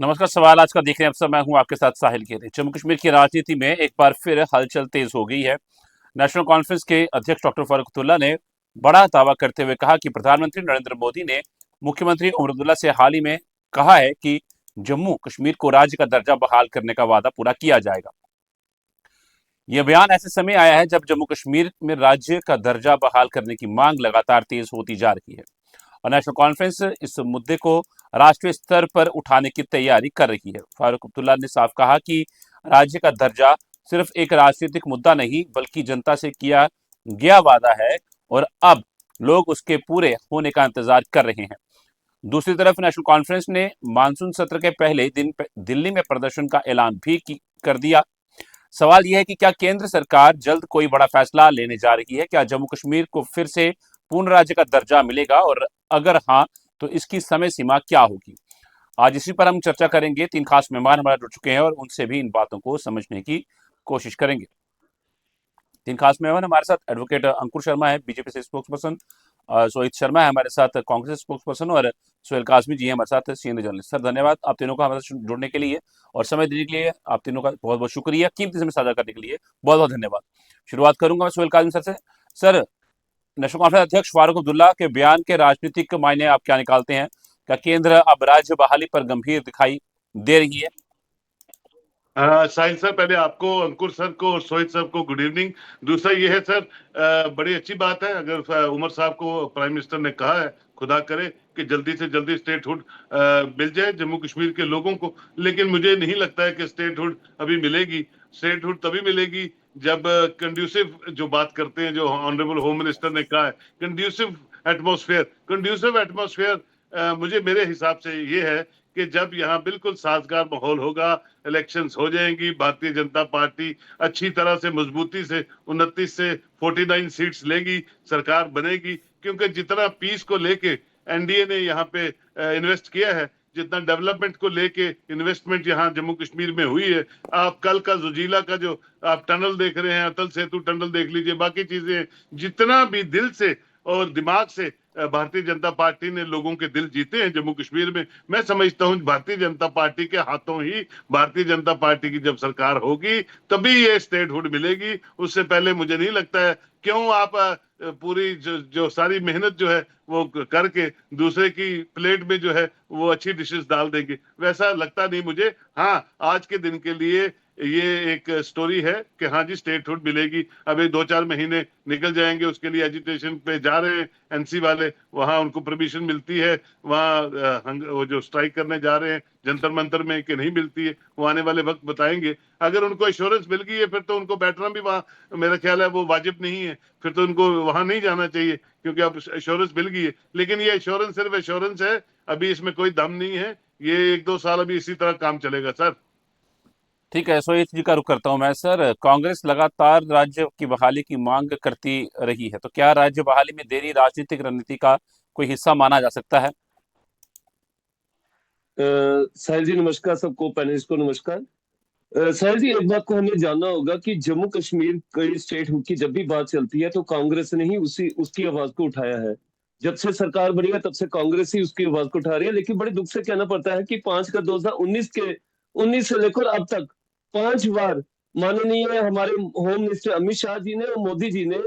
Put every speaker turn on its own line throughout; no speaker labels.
नमस्कार। सवाल आज का देख रहे हैं। अब मैं हूं आपके साथ साहिल के। जम्मू कश्मीर की राजनीति में एक बार फिर हलचल तेज हो गई है। नेशनल कॉन्फ्रेंस के अध्यक्ष डॉक्टर फारूक अब्दुल्ला ने बड़ा दावा करते हुए कहा कि प्रधानमंत्री नरेंद्र मोदी ने मुख्यमंत्री उमर अब्दुल्ला से हाल ही में कहा है कि जम्मू कश्मीर को राज्य का दर्जा बहाल करने का वादा पूरा किया जाएगा। यह बयान ऐसे समय आया है जब जम्मू कश्मीर में राज्य का दर्जा बहाल करने की मांग लगातार तेज होती जा रही है और नेशनल कॉन्फ्रेंस इस मुद्दे को राष्ट्रीय स्तर पर उठाने की तैयारी कर रही है। फारूक अब्दुल्ला ने साफ कहा कि राज्य का दर्जा सिर्फ एक राजनीतिक मुद्दा नहीं बल्कि जनता से किया गया वादा है और अब लोग उसके पूरे होने का इंतजार कर रहे हैं। दूसरी तरफ नेशनल कॉन्फ्रेंस ने मानसून सत्र के पहले दिन दिल्ली में प्रदर्शन का ऐलान भी कर दिया। सवाल यह है कि क्या केंद्र सरकार जल्द कोई बड़ा फैसला लेने जा रही है? क्या जम्मू कश्मीर को फिर से पूर्ण राज्य का दर्जा मिलेगा और अगर हाँ तो इसकी समय सीमा क्या होगी? आज इसी पर हम चर्चा करेंगे। तीन खास मेहमान हमारे जुड़ चुके हैं और उनसे भी इन बातों को समझने की कोशिश करेंगे। तीन खास मेहमान हमारे साथ एडवोकेट अंकुर शर्मा है, बीजेपी से स्पोक्स पर्सन, सोहित शर्मा है हमारे साथ, कांग्रेस स्पोक्स पर्सन, और सुहेल काजमी जी है हमारे साथ, सीनियर जर्नलिस्ट। सर, धन्यवाद आप तीनों का हमारे साथ जुड़ने के लिए और समय देने के लिए। आप तीनों का बहुत बहुत शुक्रिया, कीमती समय साझा करने के लिए बहुत बहुत धन्यवाद। शुरुआत करूंगा मैं सुहेल काजमी सर से। सर, नेशनल कॉन्फ्रेंस अध्यक्ष फारूक अब्दुल्ला के बयान के राजनीतिक मायने आप क्या निकालते हैं? क्या केंद्र अब राज्य बहाली पर गंभीर दिखाई दे रही है?
साहिल सर, पहले आपको, अंकुर सर को और सोहित सर को गुड इवनिंग। दूसरा ये है सर, बड़ी अच्छी बात है अगर उमर साहब को प्राइम मिनिस्टर ने कहा है, खुदा करे कि जल्दी से जल्दी स्टेटहुड मिल जाए जम्मू कश्मीर के लोगों को। लेकिन मुझे नहीं लगता है कि स्टेटहुड अभी मिलेगी। स्टेटहुड तभी मिलेगी जब कंड्यूसिव, जो बात करते हैं, जो ऑनरेबल होम मिनिस्टर ने कहा है, कंड्यूसिव एटमोसफेयर। कंड्यूसिव एटमोसफेयर मुझे, मेरे हिसाब से ये है कि जब यहाँ बिल्कुल साजगार माहौल होगा, इलेक्शंस हो जाएंगी, भारतीय जनता पार्टी अच्छी तरह से मजबूती से 29 से 49 सीट्स लेगी, सरकार बनेगी। क्योंकि जितना पीस को लेके एनडीए ने यहाँ पे इन्वेस्ट किया है, जितना डेवलपमेंट को लेके इन्वेस्टमेंट यहाँ जम्मू कश्मीर में हुई है, आप कल का जुजीला का जो आप टनल देख रहे हैं, अटल सेतु टनल देख लीजिए, बाकी चीजें, जितना भी दिल से और दिमाग से भारतीय जनता पार्टी ने लोगों के दिल जीते हैं जम्मू कश्मीर में। मैं समझता हूं भारतीय जनता पार्टी के हाथों ही भारतीय जनता पार्टी की जब सरकार होगी तभी ये स्टेटहुड मिलेगी। उससे पहले मुझे नहीं लगता है। क्यों आप पूरी जो सारी मेहनत जो है वो करके दूसरे की प्लेट में जो है वो अच्छी डिशेस डाल देंगे, वैसा लगता नहीं मुझे। हाँ, आज के दिन के लिए ये एक स्टोरी है कि हाँ जी स्टेटहुड मिलेगी। अभी 2-4 महीने निकल जाएंगे, उसके लिए एजिटेशन पे जा रहे हैं एनसी वाले, वहां उनको परमिशन मिलती है, वहां वो जो स्ट्राइक करने जा रहे हैं जंतर मंतर में कि नहीं मिलती है, वो आने वाले वक्त बताएंगे। अगर उनको एश्योरेंस मिल गई है फिर तो उनको बैठना भी वहां, मेरा ख्याल है, वो वाजिब नहीं है। फिर तो उनको वहां नहीं जाना चाहिए क्योंकि अब एश्योरेंस मिल गई है। लेकिन ये एश्योरेंस सिर्फ एश्योरेंस है, अभी इसमें कोई दम नहीं है। ये 1-2 साल अभी इसी तरह काम चलेगा सर।
ठीक है, सोहित जी का रुख करता हूं मैं। सर, कांग्रेस लगातार राज्य की बहाली की मांग करती रही है, तो क्या राज्य बहाली में देरी राजनीतिक रणनीति का कोई हिस्सा माना जा सकता है?
साहिल जी नमस्कार, सबको पैनलिस्ट को नमस्कार। साहिल जी, एक बात को हमें जानना होगा कि जम्मू कश्मीर कई स्टेट हुड की जब भी बात चलती है तो कांग्रेस ने ही उसी उसकी आवाज को उठाया है। जब से सरकार बनी है तब से कांग्रेस ही उसकी आवाज को उठा रही है। लेकिन बड़े दुख से कहना पड़ता है कि 5 का 2019 के 19 से लेकर अब तक 5 बार माननीय हमारे होम मिनिस्टर अमित शाह जी ने और मोदी जी ने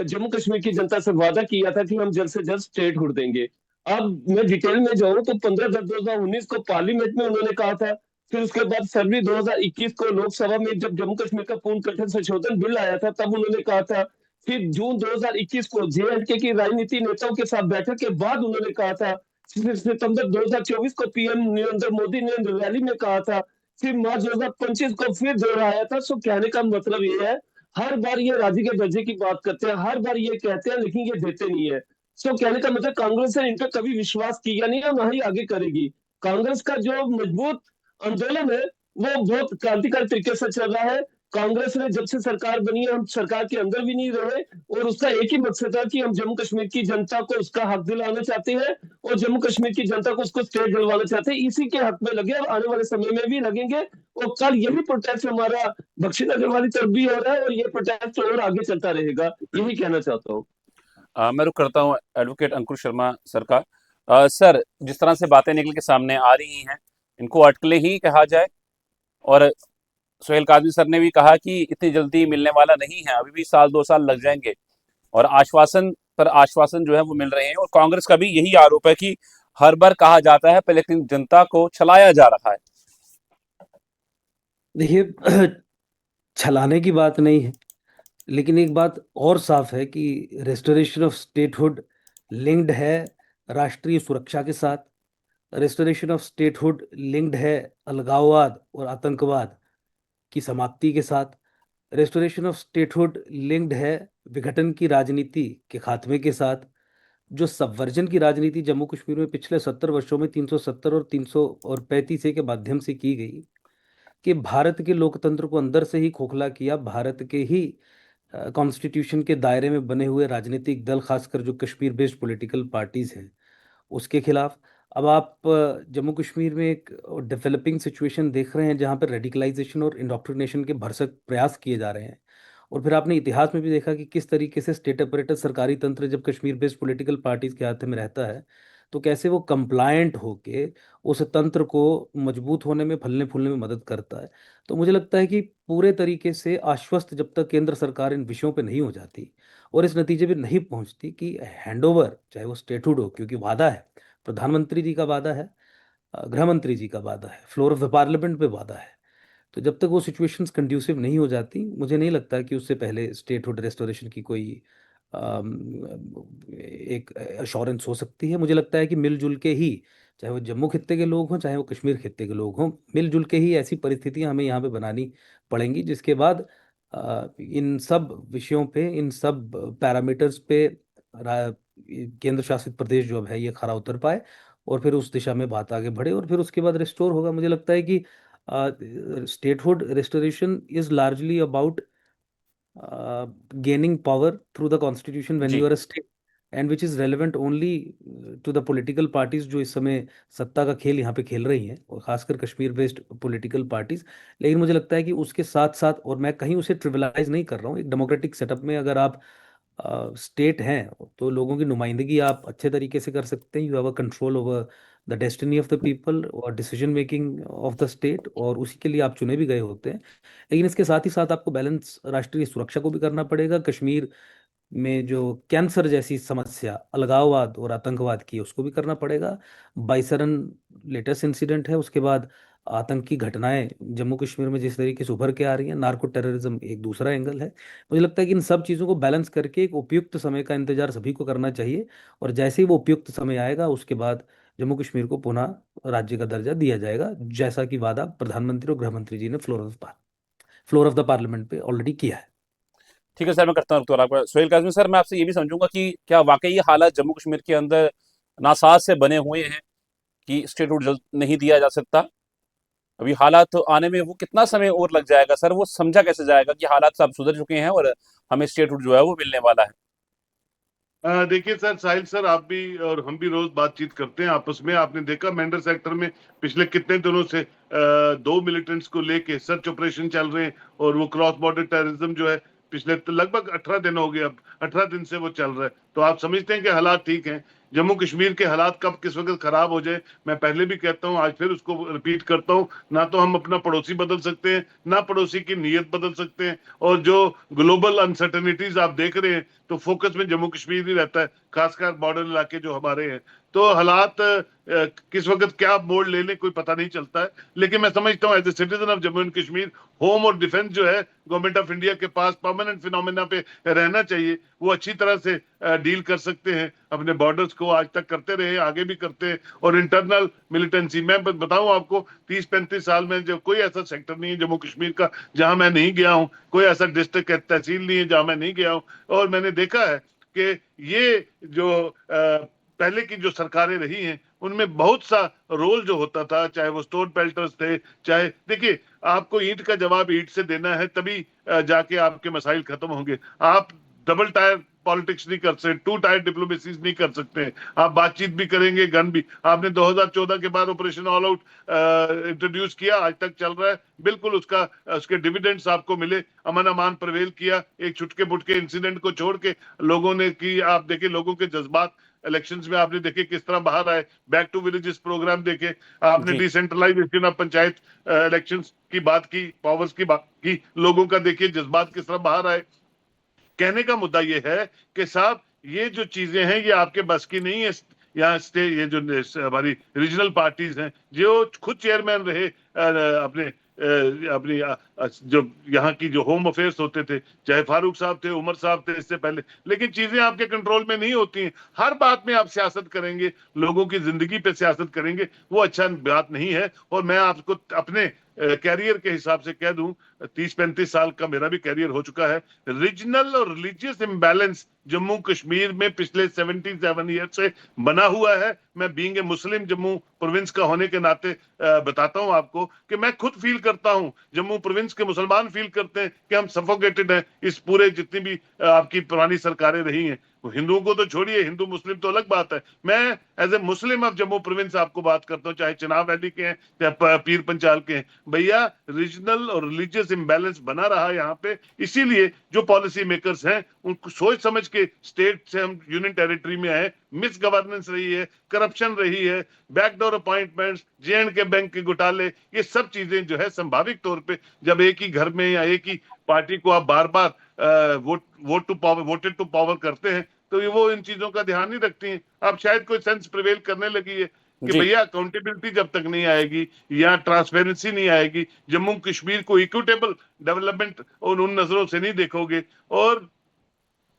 जम्मू कश्मीर की जनता से वादा किया था कि हम जल्द से जल्द स्टेट हुड देंगे। अब मैं डिटेल में जाऊं तो 15/10/2019 को पार्लियामेंट में उन्होंने कहा था। फिर उसके बाद फरवरी 2021 को लोकसभा में जब जम्मू कश्मीर का पूर्ण गठन संशोधन बिल आया था तब उन्होंने कहा था। फिर जून 2021 को जे की राजनीति नेताओं के साथ बैठक के बाद उन्होंने कहा था। फिर सितंबर 2024 को पीएम नरेंद्र मोदी ने रैली में कहा था। फिर मार्च 2025 को फिर दोहराया था। सो कहने का मतलब ये है, हर बार ये राज्य के दर्जे की बात करते हैं, हर बार ये कहते हैं, लेकिन ये देते नहीं है। सो कहने का मतलब कांग्रेस ने इन पर कभी विश्वास किया नहीं है, ना ही आगे करेगी। कांग्रेस का जो मजबूत आंदोलन है वो बहुत क्रांतिकारी तरीके से चल रहा है। कांग्रेस ने जब से सरकार बनी है हम सरकार के अंदर भी नहीं रहे, और उसका एक ही मकसद है कि हम जम्मू कश्मीर की जनता को उसका हक दिलाना चाहते हैं और जम्मू कश्मीर की जनता को उसको स्टेट दिलवाना चाहते हैं। इसी के हक में लगे और आने वाले समय में भी लगेंगे। और कल यही प्रोटेस्ट हमारा बख्शी नगर वाली तरफ भी हो रहा है और ये प्रोटेस्ट और आगे चलता रहेगा, यही कहना चाहता हूँ।
मैं रुख करता हूं एडवोकेट अंकुर शर्मा सर का। सर, जिस तरह से बातें निकल के सामने आ रही हैं इनको अटकलें ही कहा जाए। और सोहेल काजमी सर ने भी कहा कि इतनी जल्दी मिलने वाला नहीं है, अभी भी साल 2 साल लग जाएंगे। और आश्वासन पर आश्वासन जो है वो मिल रहे हैं। और कांग्रेस का भी यही आरोप है कि हर बार कहा जाता है, पर लेकिन जनता को छलाया जा रहा है।
देखिए, छलाने की बात नहीं है, लेकिन एक बात और साफ है कि रेस्टोरेशन ऑफ स्टेटहुड लिंक्ड है राष्ट्रीय सुरक्षा के साथ। रेस्टोरेशन ऑफ स्टेटहुड लिंक्ड है अलगाववाद और आतंकवाद की समाप्ति के साथ। रेस्टोरेशन ऑफ स्टेटहुड लिंक्ड है विघटन की राजनीति के खात्मे के साथ। जो सबवर्जन की राजनीति जम्मू कश्मीर में पिछले 70 वर्षों में 370 और 335 ए के माध्यम से की गई, कि भारत के लोकतंत्र को अंदर से ही खोखला किया, भारत के ही कॉन्स्टिट्यूशन के दायरे में बने हुए राजनीतिक दल, खासकर जो कश्मीर बेस्ड पॉलिटिकल पार्टीज हैं, उसके खिलाफ। अब आप जम्मू कश्मीर में एक डेवलपिंग सिचुएशन देख रहे हैं, जहां पर रेडिकलाइजेशन और इंडोक्ट्रिनेशन के भरसक प्रयास किए जा रहे हैं। और फिर आपने इतिहास में भी देखा कि किस तरीके से स्टेट अपरेटस, सरकारी तंत्र, जब कश्मीर बेस्ड पॉलिटिकल पार्टीज के हाथ में रहता है, तो कैसे वो कंप्लायंट होके उस तंत्र को मजबूत होने में, फलने फूलने में मदद करता है। तो मुझे लगता है कि पूरे तरीके से आश्वस्त जब तक केंद्र सरकार इन विषयों पे नहीं हो जाती और इस नतीजे पे नहीं पहुंचती कि हैंडओवर, चाहे वो स्टेटहुड हो, क्योंकि वादा है, प्रधानमंत्री जी का वादा है, गृह मंत्री जी का वादा है, फ्लोर ऑफ द पार्लियामेंट पे वादा है, तो जब तक वो सिचुएशंस कंड्यूसिव नहीं हो जाती, मुझे नहीं लगता कि उससे पहले स्टेटहुड रेस्टोरेशन की कोई एक अश्योरेंस हो सकती है। मुझे लगता है कि मिलजुल के ही, चाहे वो जम्मू खित्ते के लोग हों, चाहे वो कश्मीर खित्ते के लोग हों, मिलजुल के ही ऐसी परिस्थितियां हमें यहाँ पे बनानी पड़ेंगी, जिसके बाद इन सब विषयों पे, इन सब पैरामीटर्स पे केंद्र शासित प्रदेश जो अब है ये खरा उतर पाए, और फिर उस दिशा में बात आगे बढ़े, और फिर उसके बाद रिस्टोर होगा। मुझे लगता है कि statehood restoration is largely about gaining power through the constitution when
ji.
you are a state, and which is relevant only to the political parties जो इस समय सत्ता का खेल यहाँ पे खेल रही हैं, और खासकर कश्मीर बेस्ड पॉलिटिकल पार्टीज। लेकिन मुझे लगता है कि उसके साथ साथ, और मैं कहीं उसे ट्रिविलाइज नहीं कर रहा हूँ, एक डेमोक्रेटिक सेटअप में अगर आप स्टेट हैं, तो लोगों की नुमाइंदगी आप अच्छे तरीके से कर सकते हैं। You have a control over the destiny of the people और decision making of the state, और उसी के लिए आप चुने भी गए होते हैं। लेकिन इसके साथ ही साथ आपको बैलेंस राष्ट्रीय सुरक्षा को भी करना पड़ेगा। कश्मीर में जो कैंसर जैसी समस्या, अलगाववाद और आतंकवाद की, उसको भी करना पड़ेगा। बाइसरन लेटेस्ट इंसिडेंट है, उसके बाद आतंकी घटनाएं जम्मू कश्मीर में जिस तरीके से उभर के आ रही हैं, नार्को टेररिज्म एक दूसरा एंगल है। मुझे लगता है कि इन सब चीज़ों को बैलेंस करके एक उपयुक्त समय का इंतजार सभी को करना चाहिए, और जैसे ही वो उपयुक्त समय आएगा, उसके बाद जम्मू कश्मीर को पुनः राज्य का दर्जा दिया जाएगा, जैसा कि वादा प्रधानमंत्री और गृह मंत्री जी ने फ्लोर ऑफ द पार्लियामेंट पे ऑलरेडी किया है।
ठीक है सर, मैं करता हूँ तो आपका। सोहेल काजमी सर, मैं आपसे ये भी समझूंगा कि क्या वाकई ये हालात जम्मू कश्मीर के अंदर नासाज से बने हुए हैं कि स्टेटहुड जल्द नहीं दिया जा सकता? अभी हालात तो आने में वो कितना समय और लग जाएगा सर? वो समझा कैसे जाएगा कि हालात सब सुधर चुके हैं और हमें स्टेटहुड जो है वो मिलने वाला है?
देखिए सर, साहिल सर, आप भी और हम भी रोज बातचीत करते हैं आपस में। आपने देखा मेंढर सेक्टर में पिछले कितने दिनों से 2 मिलिटेंट्स को लेके सर्च ऑपरेशन चल रहे हैं, और वो क्रॉस बॉर्डर टेररिज्म जो है पिछले तो लगभग 18 दिन हो गए, अब 18 दिन से वो चल रहा है। तो आप समझते हैं कि हालात ठीक हैं। जम्मू कश्मीर के हालात कब किस वक्त खराब हो जाए, मैं पहले भी कहता हूं, आज फिर उसको रिपीट करता हूं, ना तो हम अपना पड़ोसी बदल सकते हैं, ना पड़ोसी की नीयत बदल सकते हैं। और जो ग्लोबल अनसर्टेनिटीज आप देख रहे हैं, तो फोकस में जम्मू कश्मीर ही रहता है, खासकर बॉर्डर इलाके जो हमारे हैं। तो हालात किस वक्त क्या मोड़ ले ले कोई पता नहीं चलता है। लेकिन मैं समझता हूँ as a citizen of Jammu and Kashmir, home और डिफेंस जो है गवर्नमेंट ऑफ इंडिया के पास परमानेंट फिनोमेना पे रहना चाहिए। वो अच्छी तरह से डील कर सकते हैं, अपने बॉर्डर्स को आज तक करते रहे, आगे भी करते हैं। और इंटरनल मिलिटेंसी, मैं बताऊं आपको, 30-35 साल में जो कोई ऐसा सेक्टर नहीं है जम्मू कश्मीर का जहां मैं नहीं गया हूं, कोई ऐसा डिस्ट्रिक्ट तहसील नहीं है जहां मैं नहीं गया हूं। और मैंने देखा है कि ये जो पहले की जो सरकारें रही हैं, उनमें बहुत सा रोल जो होता था, चाहे वो स्टोन पेल्टर्स थे, चाहे, देखिए, आपको ईंट का जवाब ईंट से देना है, तभी जाके आपके मसाइल खत्म होंगे। आप डबल टायर पॉलिटिक्स नहीं कर सकते, 2 टायर डिप्लोमेसी नहीं कर सकते। आप बातचीत भी करेंगे, गन भी। आपने 2014 के बाद ऑपरेशन ऑल आउट इंट्रोड्यूस किया, आज तक चल रहा है, बिल्कुल उसके डिविडेंड्स आपको मिले, अमन अमान प्रवेल किया। एक छुटके बुटके इंसिडेंट को छोड़ के लोगों ने की, आप देखिए लोगों के जज्बात इलेक्शंस में आपने देखे किस तरह बाहर आए, बैक टू विलेजेस प्रोग्राम देखे आपने,
जी
डिसेंट्रलाइजेशन ऑफ पंचायत इलेक्शंस की बात की, पावर्स की बात की, लोगों का देखिए जज्बात किस तरह बाहर आए। कहने का मुद्दा ये है कि साहब ये जो चीजें हैं ये आपके बस की नहीं है। यहाँ स्टे ये जो हमारी रीजनल पार्टीज हैं जो खुद चेयरमैन रहे अपने अपनी जो यहाँ की जो होम अफेयर्स होते थे, चाहे फारूक साहब थे, उमर साहब थे इससे पहले, लेकिन चीजें आपके कंट्रोल में नहीं होती हैं। हर बात में आप सियासत करेंगे, लोगों की जिंदगी पे सियासत करेंगे, वो अच्छा बात नहीं है। और मैं आपको अपने कैरियर के हिसाब से कह दूं, 30-35 साल का मेरा भी कैरियर हो चुका है। रीजनल और रिलीजियस इम्बैलेंस जम्मू कश्मीर में पिछले 77 ईयर से बना हुआ है। मैं being a Muslim Jammu province का होने के नाते बताता हूं आपको कि मैं खुद फील करता हूं, जम्मू प्रोविंस के मुसलमान फील करते हैं कि हम सफोकेटेड हैं इस पूरे जितनी भी आपकी पुरानी सरकारें रही हैं। हिंदुओं को तो छोड़िए, हिंदू मुस्लिम तो अलग बात है, मैं as a Muslim of Jammu province आपको बात करता हूँ, चाहे चिनाब वैली के हैं चाहे पीर पंचाल के हैं। भैया रीजनल और रिलीजियस इम्बैलेंस बना रहा यहाँ पे, इसीलिए जो पॉलिसी मेकर्स हैं उनको सोच समझ के स्टेट से हम यूनियन टेरिटरी में आए, मिस गवर्नेंस रही है, करप्शन रही है, बैकडोर अपॉइंटमेंट्स, J&K बैंक के घोटाले, ये सब चीजें जो है संभाविक तौर पे जब एक ही घर में या एक ही पार्टी को आप बार बार वोटेड टू पावर करते हैं तो ये वो इन चीजों का ध्यान नहीं रखती हैं। अब शायद कोई सेंस प्रिवेल करने लगी है कि
जी
भैया अकाउंटेबिलिटी जब तक नहीं आएगी या ट्रांसपेरेंसी नहीं आएगी, जम्मू कश्मीर को इक्विटेबल डेवलपमेंट और उन नजरों से नहीं देखोगे, और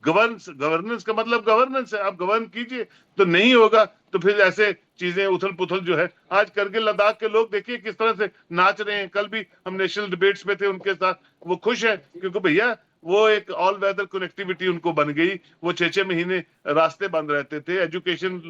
गवर्नेंस का मतलब गवर्नेंस है, आप गवर्न कीजिए, तो नहीं होगा तो फिर ऐसे चीजें उथल पुथल जो है। आज करगिल लद्दाख के लोग देखिए किस तरह से नाच रहे हैं, कल भी हम नेशनल डिबेट्स में थे उनके साथ, वो खुश हैं क्योंकि भैया वो एक ऑल वेदर कनेक्टिविटी उनको बन गई। वो 6-6 महीने रास्ते बंद रहते थे, एजुकेशन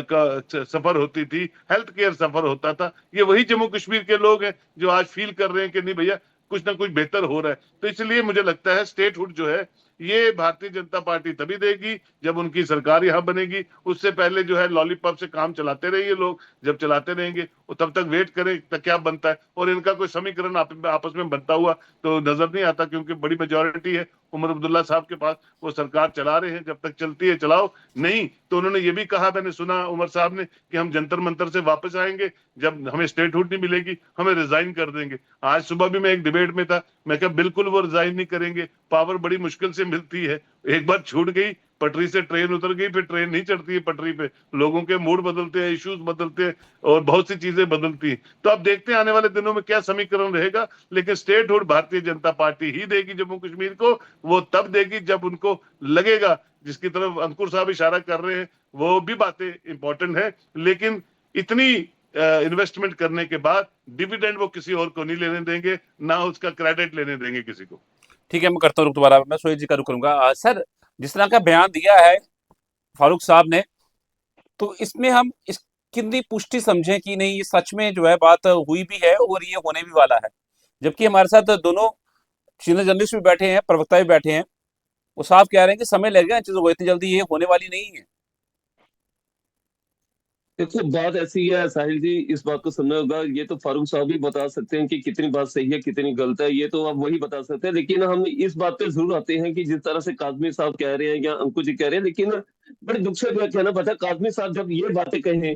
का सफर होती थी, हेल्थ केयर सफर होता था। ये वही जम्मू कश्मीर के लोग हैं जो आज फील कर रहे हैं कि नहीं भैया कुछ ना कुछ बेहतर हो रहा है। तो इसलिए मुझे लगता है स्टेटहुड जो है ये भारतीय जनता पार्टी तभी देगी जब उनकी सरकार यहाँ बनेगी। उससे पहले जो है लॉलीपॉप से काम चलाते रहिए लोग, जब चलाते रहेंगे वो तब तक वेट करें तक क्या बनता है। और इनका कोई समीकरण आपस में बनता हुआ तो नजर नहीं आता, क्योंकि बड़ी मेजोरिटी है उमर अब्दुल्ला साहब के पास, वो सरकार चला रहे हैं, जब तक चलती है चलाओ। नहीं तो उन्होंने ये भी कहा, मैंने सुना उमर साहब ने, कि हम जंतर मंतर से वापस आएंगे, जब हमें स्टेटहुड नहीं मिलेगी हमें रिजाइन कर देंगे। आज सुबह भी मैं एक डिबेट में था, मैं कहा बिल्कुल वो रिजाइन नहीं करेंगे, पावर बड़ी मुश्किल से मिलती है, एक बार छूट गई पटरी से ट्रेन उतर गई फिर ट्रेन नहीं चढ़ती है पटरी पे, लोगों के मूड बदलते हैं, इश्यूज बदलते हैं और बहुत सी चीजें बदलती हैं। तो अब देखते हैं आने वाले दिनों में क्या समीकरण रहेगा, लेकिन स्टेटहुड भारतीय जनता पार्टी ही देगी जम्मू कश्मीर को। वो तब देगी जब उनको लगेगा, जिसकी तरफ अंकुर साहब इशारा कर रहे हैं वो भी बातें इंपॉर्टेंट है, लेकिन इतनी इन्वेस्टमेंट करने के बाद डिविडेंड वो किसी और को नहीं लेने देंगे, ना उसका क्रेडिट लेने देंगे किसी को।
ठीक है, मैं करता हूँ रुख दोबारा, मैं सोहेल जी का रुख करूंगा। सर, जिस तरह का बयान दिया है फारूक साहब ने, तो इसमें हम इस कितनी पुष्टि समझें कि नहीं ये सच में जो है बात हुई भी है और ये होने भी वाला है, जबकि हमारे साथ दोनों सीनियर जर्नलिस्ट भी बैठे हैं, प्रवक्ता भी बैठे हैं, वो साफ कह रहे हैं कि समय लगेगा इन चीजों को, इतनी जल्दी ये होने वाली नहीं है।
देखो बात ऐसी है साहिल जी, इस बात को समझना होगा, ये तो फारूक साहब ही बता सकते हैं कि कितनी बात सही है कितनी गलत है, ये तो आप वही बता सकते हैं। लेकिन हम इस बात पे जरूर आते हैं कि जिस तरह से काजमी साहब कह रहे हैं या अंकुर जी कह रहे हैं, लेकिन बड़े दुख से कहना पड़ता है, काजमी साहब जब ये बातें कहें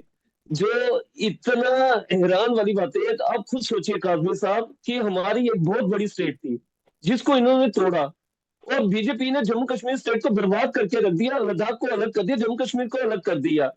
जो इतना हैरान वाली बातें है, तो आप खुद सोचिए काजमी साहब कि हमारी एक बहुत बड़ी स्टेट थी जिसको इन्होंने तोड़ा, और बीजेपी ने जम्मू कश्मीर स्टेट को बर्बाद करके रख दिया, लद्दाख को अलग कर दिया, जम्मू कश्मीर को अलग कर दिया।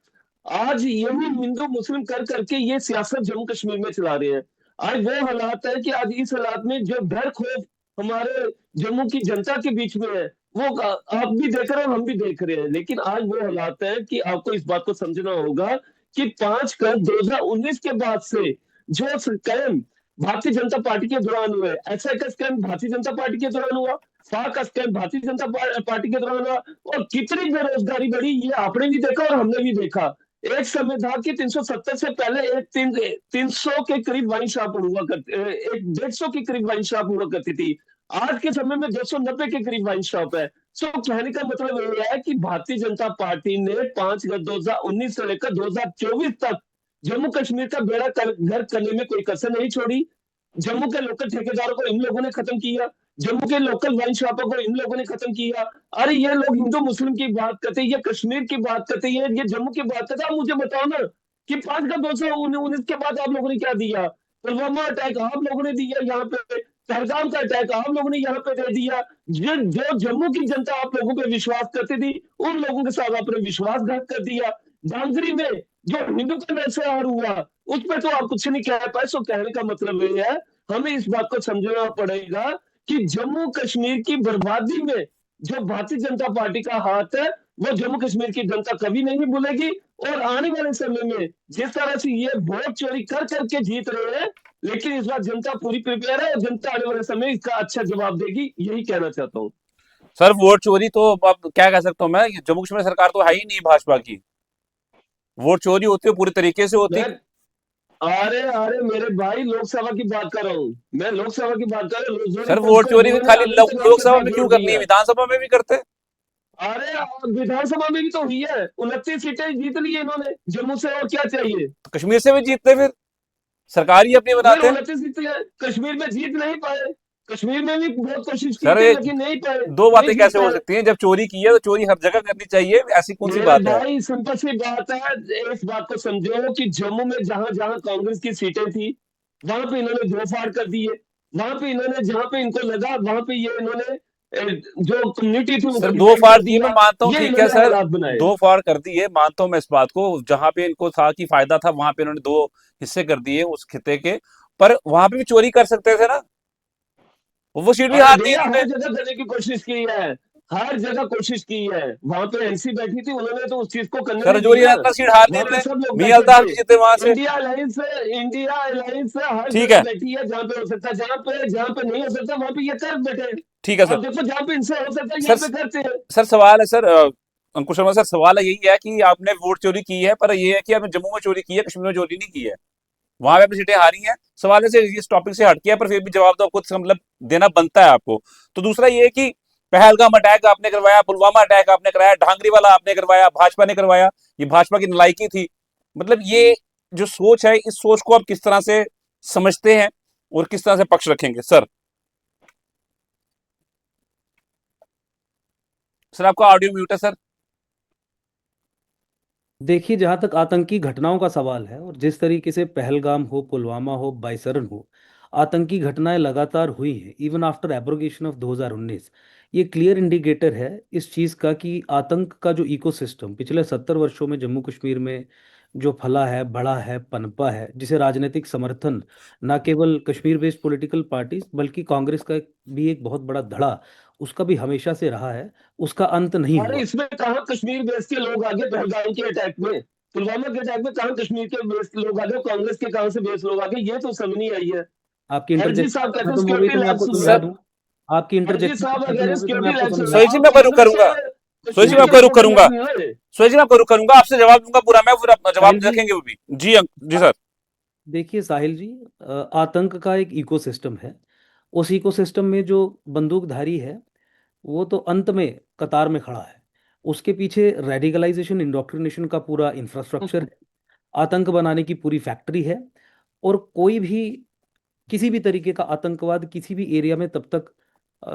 आज यही हिंदू मुस्लिम कर करके ये सियासत जम्मू कश्मीर में चला रहे हैं। आज वो हालात है कि आज इस हालात में जो डर खौफ हमारे जम्मू की जनता के बीच में है, वो आप भी देख रहे हैं हम भी देख रहे हैं। लेकिन आज वो हालात है कि आपको इस बात को समझना होगा कि 5/2019 के बाद से जो स्कैम भारतीय जनता पार्टी के दौरान हुए, एसआई का स्कैम भारतीय जनता पार्टी के दौरान हुआ, फा का स्कैम भारतीय जनता पार्टी के दौरान हुआ, और कितनी बेरोजगारी बढ़ी ये आपने भी देखा और हमने भी देखा। एक समय था कि 370 से पहले एक 300 के करीब वाइन शॉप हुआ करती, एक 150 के करीब वाइन शॉप हुआ करती थी। आज के समय में 290 के करीब वाइन शॉप है। सो कहने का मतलब ये है कि भारतीय जनता पार्टी ने 5/2019 से लेकर 2024 तक जम्मू कश्मीर का बेड़ा गर्क करने में कोई कसर नहीं छोड़ी। जम्मू के लोकल ठेकेदारों को इन लोगों ने खत्म किया, जम्मू के लोकल वाइन शॉपों को इन लोगों ने खत्म किया। अरे ये लोग हिंदू मुस्लिम की बात करते हैं, ये कश्मीर की बात करते हैं, ये जम्मू की बात करते हैं। आप मुझे बताओ ना कि 5 का 219 के बाद आप लोगों ने क्या दिया? पुलवामा अटैक आप लोगों ने दिया, यहाँ पे पहलगाम का अटैक आप लोगों ने यहाँ पे दे दिया। जो जम्मू की जनता आप लोगों पे विश्वास करती थी, उन लोगों के साथ आपने विश्वासघात कर दिया। जांजरी में जो हिंदू का नरसंहार हुआ, उस पर तो आप कुछ नहीं कह पाए। सो कहने का मतलब ये है, हमें इस बात को समझना पड़ेगा कि जम्मू कश्मीर की बर्बादी में जो भारतीय जनता पार्टी का हाथ है, वो जम्मू कश्मीर की जनता कभी नहीं भूलेगी। और आने वाले समय में जिस तरह से ये वोट चोरी कर करके जीत रहे हैं, लेकिन इस बार जनता पूरी प्रिपेयर है और जनता आने वाले समय में इसका अच्छा जवाब देगी, यही कहना चाहता हूँ।
सर वोट चोरी तो अब क्या कह सकता हूँ मैं, ये जम्मू कश्मीर सरकार तो है ही नहीं भाजपा की। वोट चोरी होती है पूरी तरीके से होती।
मैं अरे अरे मेरे भाई, लोकसभा की बात कर रहा हूँ, मैं लोकसभा की बात कर रहा हूँ। जो
सर
रिपोर्ट
वोट
को
चोरी भी
इन्होंने
खाली
अभी तक
लोकसभा
आपके
में
साथ
क्यों
जोड़
करनी है,
दिया।
विधानसभा में भी करते।
अरे विधानसभा में भी तो हुई है, 29 सीटें जीत ली है इन्होंने जम्मू से, और क्या चाहिए?
तो कश्मीर से भी जीतते फिर, सरकार ही अपनी
फिर
बनाते हैं।
29 सीटें कश्मीर में जीत नहीं पाए। कश्मीर में भी बहुत कोशिश की
सर
थी
ये
लेकिन नहीं पाए,
दो
नहीं
बातें
जीत
कैसे हो
पाए।
सकती हैं, जब चोरी की है तो चोरी हर जगह करनी चाहिए, ऐसी कौन सी
मेरे
बात है।
भाई सिंपल सी बात है, इस बात को समझो कि जम्मू में जहां जहां कांग्रेस की सीटें थी, वहां पे इन्होंने दो फाड़ कर दिए। वहां पे इन्होंने जहां पे इनको लगा, वहां पे ये इन्होंने जो कम्युनिटी थी
सर
उनको
दो
डिवाइड
फाड़
कर
दिए मैं
दिया।
मानता हूँ,
ये
ठीक है
इन्होंने
सर।
हालात बनाए।
दो फाड़ कर दिए मानता हूँ मैं इस बात को, जहां पे इनको था कि फायदा था वहां पे इन्होंने दो हिस्से कर दिए उस खिते के। पर वहां पे भी चोरी कर सकते थे ना, वो सीट भी
अरे
हार दी
भैया
इन्होंने।
हर जगह करने की कोशिश की है, हर जगह कोशिश की है। वहां पे एनसी बैठी थी, उन्होंने तो उस चीज को करने
सर
नहीं दी
रजौरी
ना।
ने सीट हार दी
वहां पे
इन्होंने,
सब लोग
मियां
बैठे
अल्ताफ
थे।
भी जीते वहां से।
इंडिया अलायंस हर
ठीक
जगह
है,
बैठी है, जहां पे हो सकता है, जहां पे नहीं हो सकता वहां पे ये कर बैठे।
ठीक है सर।
अब देखो जहां पे इनसे हो सकता है
सर
यहाँ पे करते हैं।
सर सवाल है सर, अंकुश शर्मा सर, सवाल है यही है कि आपने वोट चोरी की है, पर ये है कि आपने जम्मू में चोरी की है, कश्मीर में चोरी नहीं की है। वहां पे अपनी सीटें हारी हैं। सवाल है इस टॉपिक से हटके है, पर फिर भी जवाब तो आपको मतलब देना बनता है आपको। तो दूसरा ये है कि पहलगाम अटैक आपने करवाया, पुलवामा अटैक आपने कराया, ढांगरी वाला आपने करवाया, भाजपा ने करवाया, ये भाजपा की नलायकी थी। मतलब ये जो सोच है, इस सोच को आप किस तरह से समझते हैं और किस तरह से पक्ष रखेंगे सर। सर आपका ऑडियो म्यूट है सर।
देखिए, जहाँ तक आतंकी घटनाओं का सवाल है और जिस तरीके से पहलगाम हो, पुलवामा हो, बाइसरन हो, आतंकी घटनाएं लगातार हुई हैं इवन आफ्टर एब्रोगेशन ऑफ 2019। ये क्लियर इंडिकेटर है इस चीज़ का कि आतंक का जो इकोसिस्टम पिछले 70 वर्षों में जम्मू कश्मीर में जो फला है, बढ़ा है, पनपा है, जिसे राजनीतिक समर्थन न केवल कश्मीर बेस्ड पॉलिटिकल पार्टीज बल्कि कांग्रेस का भी एक बहुत बड़ा धड़ा उसका भी हमेशा से रहा है, उसका अंत नहीं
अरे
हुआ।
इसमें कहाँ कश्मीर बेस के लोग आगे? पहलगाम के अटैक में, पुलवामा के अटैक में कहाँ कश्मीर के बेस के लोग आगे? कांग्रेस के कहाँ से बेस लोग आगे? ये तो समझ नहीं आई है।
आपकी
हरजी
इंटरजेक्शन
साहब कहते हैं
खत्म हो गई
सिक्योरिटी
तो मैं आपको
लैब्स हुए
समझा
हैं।
सर
दूं। आपकी
हरजी
इंटरजेक्शन
साहब
खत्म
अगर
हो गई तो मैं
सिक्योरिटी
आपको
लैब्स हुए,
समझा
सोई जी
दूं।
मैं
आप
रुक
कांग्रेस
करूंगा,
से
सोई जी मैं
कश्मीर
आपका
के
रुक
प्रोटेस्ट
करूंगा,
नहीं हुए।
सोई जी मैं आपका रुक करूंगा, आपसे जवाब दूंगा पूरा मैं, फिर आप जवाब
साहिल जी,
रखेंगे वो भी जी। जी सर।
देखिए साहिल जी, आतंक का एक इकोसिस्टम है। उस इकोसिस्टम में जो बंदूकधारी है वो तो अंत में कतार में खड़ा है। उसके पीछे रेडिकलाइजेशन इंडोक्ट्रिनेशन का पूरा इंफ्रास्ट्रक्चर है, आतंक बनाने की पूरी फैक्ट्री है। और कोई भी किसी भी तरीके का आतंकवाद किसी भी एरिया में तब तक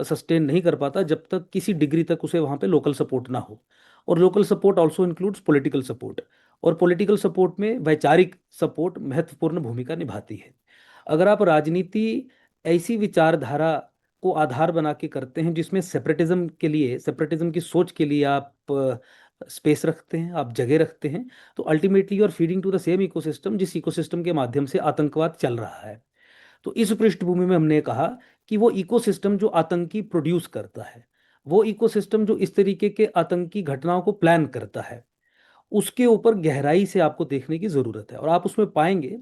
सस्टेन नहीं कर पाता जब तक किसी डिग्री तक उसे वहाँ पे लोकल सपोर्ट ना हो। और local support also includes political support. और पॉलिटिकल सपोर्ट में वैचारिक सपोर्ट महत्वपूर्ण भूमिका निभाती है। अगर आप राजनीति ऐसी विचारधारा को आधार बना के करते हैं जिसमें सेपरेटिज्म के लिए, सेपरेटिज्म की सोच के लिए आप स्पेस रखते हैं, आप जगह रखते हैं, तो ultimately you are feeding to the same ecosystem जिस इकोसिस्टम के माध्यम से आतंकवाद चल रहा है। तो इस पृष्ठभूमि में हमने कहा कि वो इकोसिस्टम जो आतंकी प्रोड्यूस करता है, वो इकोसिस्टम जो इस तरीके के आतंकी घटनाओं को प्लान करता है, उसके ऊपर गहराई से आपको देखने की जरूरत है। और आप उसमें पाएंगे